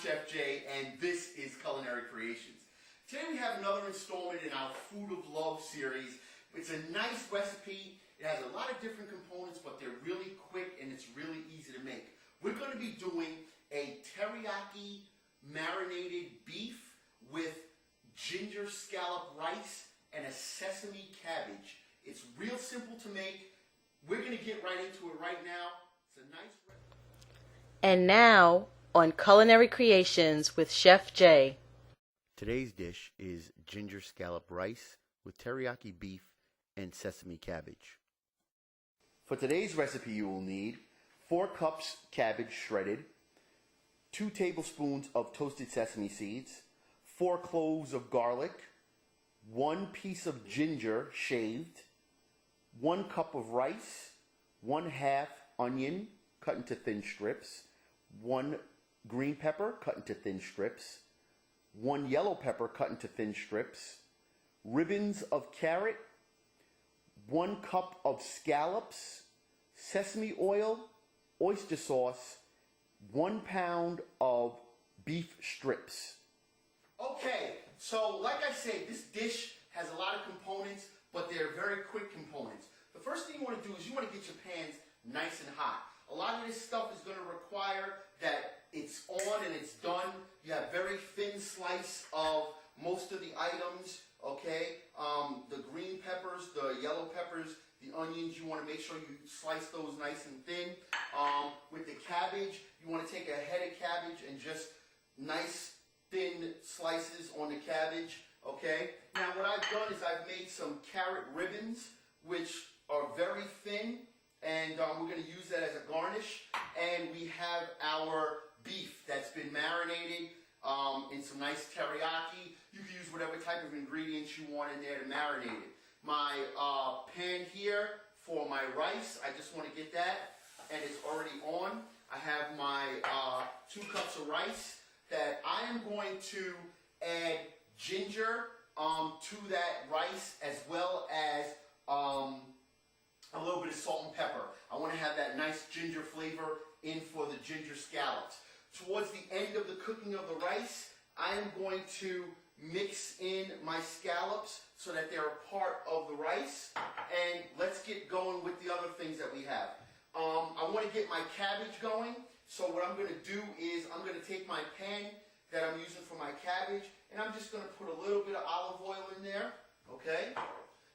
Chef Jay, and this is Culinary Creations. Today we have another installment in our Food of Love series. It's a nice recipe. It has a lot of different components, but they're really quick and it's really easy to make. We're going to be doing a teriyaki marinated beef with ginger scallop rice and a sesame cabbage. It's real simple to make. We're going to get right into it right now. It's a nice recipe. And now on Culinary Creations with Chef Jay. Today's dish is ginger scallop rice with teriyaki beef and sesame cabbage. For today's recipe you will need 4 cups cabbage shredded, 2 tablespoons of toasted sesame seeds, 4 cloves of garlic, 1 piece of ginger shaved, 1 cup of rice, 1/2 onion cut into thin strips, 1 green pepper cut into thin strips, 1 yellow pepper cut into thin strips, ribbons of carrot, 1 cup of scallops, sesame oil, oyster sauce, 1 pound of beef strips. Okay, so like I say, this dish has a lot of components, but they're very quick components. The first thing you want to do is you want to get your pans nice and hot. A lot of this stuff is going to require that it's on and it's done. You have very thin slice of most of the items, okay? The green peppers, the yellow peppers, the onions, you want to make sure you slice those nice and thin. With the cabbage, you want to take a head of cabbage and just nice thin slices on the cabbage, okay? Now what I've done is I've made some carrot ribbons, which are very thin, and we're going to use that as a garnish. And we have our beef that's been marinated in some nice teriyaki. You can use whatever type of ingredients you want in there to marinate it. My pan here for my rice, I just want to get that, and it's already on. I have my 2 cups of rice that I am going to add ginger to that rice, as well as a little bit of salt and pepper. I want to have that nice ginger flavor in for the ginger scallops. Towards the end of the cooking of the rice, I am going to mix in my scallops so that they're a part of the rice. And let's get going with the other things that we have. I want to get my cabbage going. So what I'm going to do is I'm going to take my pan that I'm using for my cabbage, and I'm just going to put a little bit of olive oil in there, okay?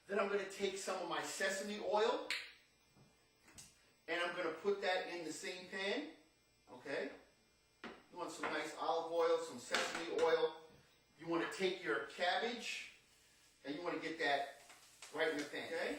Then I'm going to take some of my sesame oil, and I'm going to put that in the same pan, okay? You want some nice olive oil, some sesame oil. You want to take your cabbage, and you want to get that right in the pan, okay?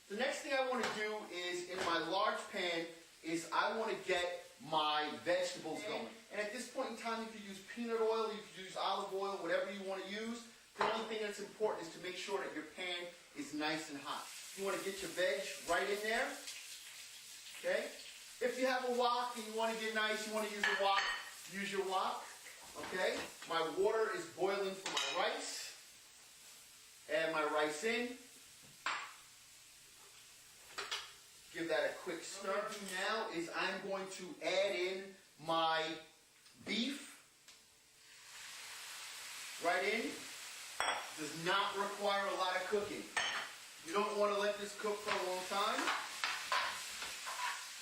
The next thing I want to do is, in my large pan, is I want to get my vegetables going. And at this point in time, you could use peanut oil, you could use olive oil, whatever you want to use. The only thing that's important is to make sure that your pan is nice and hot. You want to get your veg right in there, okay? If you have a wok and you want to get nice, you want to use a wok, use your wok, okay? My water is boiling for my rice. Add my rice in. Give that a quick stir. What I'm going to do now is I'm going to add in my beef. Right in. Does not require a lot of cooking. You don't want to let this cook for a long time.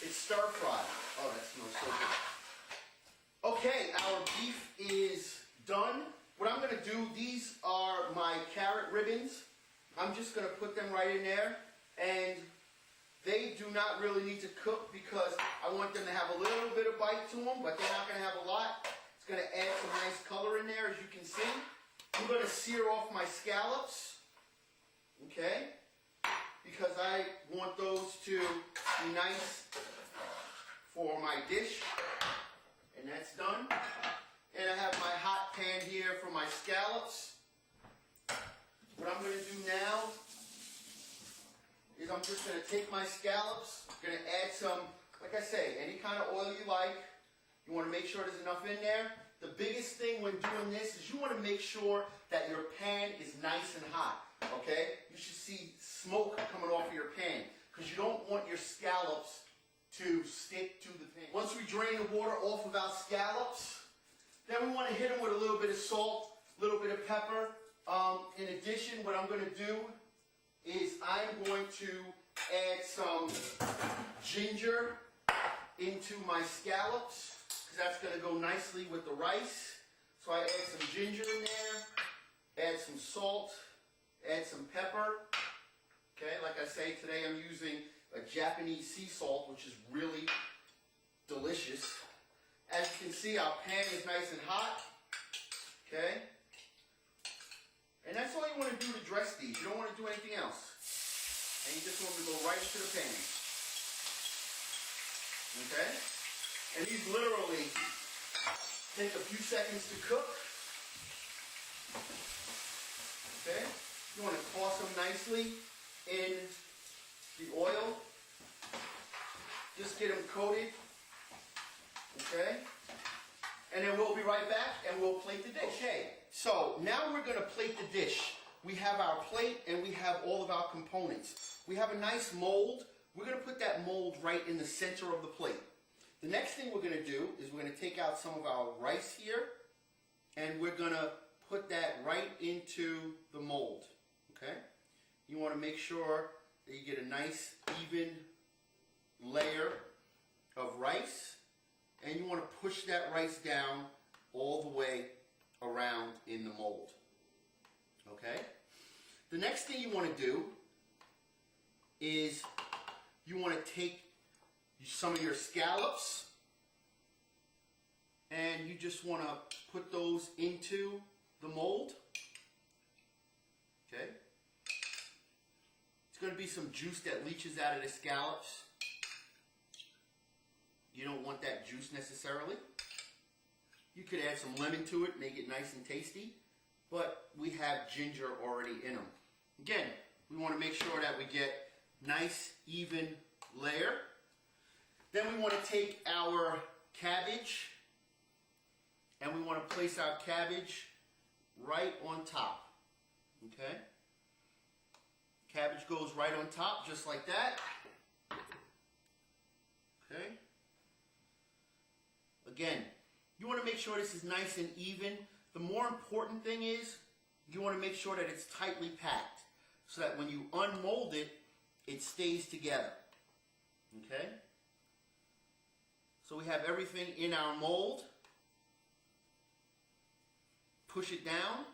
It's stir fried. Oh, that smells so good. Okay, our beef is done. What I'm going to do, these are my carrot ribbons. I'm just going to put them right in there. And they do not really need to cook because I want them to have a little bit of bite to them, but they're not going to have a lot. It's going to add some nice color in there, as you can see. I'm going to sear off my scallops, okay, because I want those to be nice for my dish, and that's done. And I have my hot pan here for my scallops. What I'm going to do now is I'm just going to take my scallops, I'm going to add some, like I say, any kind of oil you like. You want to make sure there's enough in there. The biggest thing when doing this is you want to make sure that your pan is nice and hot, okay? You should see smoke coming off of your pan because you don't want your scallops to stick to the pan. Once we drain the water off of our scallops, Then we want to hit them with a little bit of salt, a little bit of pepper. In addition, what I'm going to do is I'm going to add some ginger into my scallops, because that's going to go nicely with the rice. So I add some ginger in there, add some salt, add some pepper. Okay, like I say, today I'm using a Japanese sea salt, which is really delicious. As you can see, our pan is nice and hot. Okay? And that's all you want to do to dress these. You don't want to do anything else. And you just want to go right into the pan. Okay? And these literally take a few seconds to cook. Okay? You want to toss them nicely in the oil. Just get them coated. Okay? And then we'll be right back and we'll plate the dish. Okay, so now we're going to plate the dish. We have our plate and we have all of our components. We have a nice mold. We're going to put that mold right in the center of the plate. The next thing we're going to do is we're going to take out some of our rice here and we're going to put that right into the mold. Okay? You want to make sure that you get a nice even layer of rice. And you want to push that rice down all the way around in the mold. Okay? The next thing you want to do is you want to take some of your scallops and you just want to put those into the mold. Okay? It's going to be some juice that leaches out of the scallops. You don't want that juice necessarily. You could add some lemon to it, make it nice and tasty, but we have ginger already in them. Again, we want to make sure that we get nice, even layer. Then we want to take our cabbage and we want to place our cabbage right on top. Okay? Cabbage goes right on top, just like that. Okay? Again, you want to make sure this is nice and even. The more important thing is you want to make sure that it's tightly packed so that when you unmold it, it stays together. Okay? So we have everything in our mold. Push it down,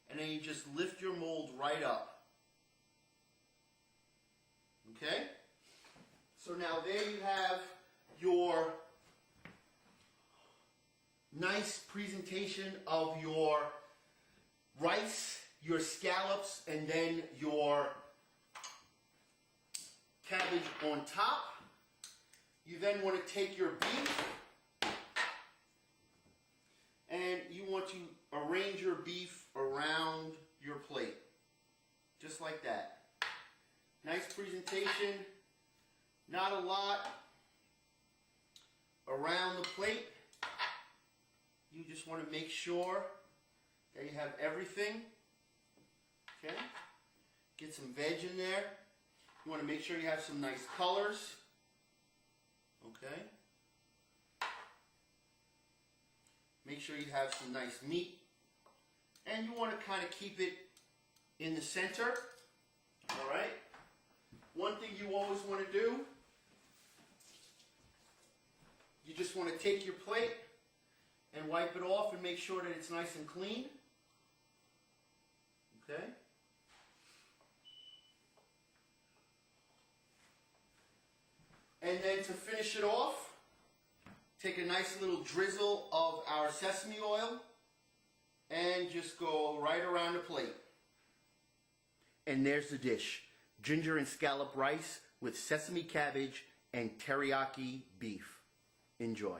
and then you just lift your mold right up. Okay? So now there you have your nice presentation of your rice, your scallops, and then your cabbage on top. You then want to take your beef and you want to arrange your beef around your plate. Just like that. Nice presentation. Not a lot around the plate. You just want to make sure that you have everything. Okay? Get some veg in there. You want to make sure you have some nice colors. Okay? Make sure you have some nice meat. And you want to kind of keep it in the center. Alright? One thing you always want to do, you just want to take your plate and wipe it off and make sure that it's nice and clean. Okay? And then to finish it off, take a nice little drizzle of our sesame oil and just go right around the plate. And there's the dish. Ginger and scallop rice with sesame cabbage and teriyaki beef. Enjoy.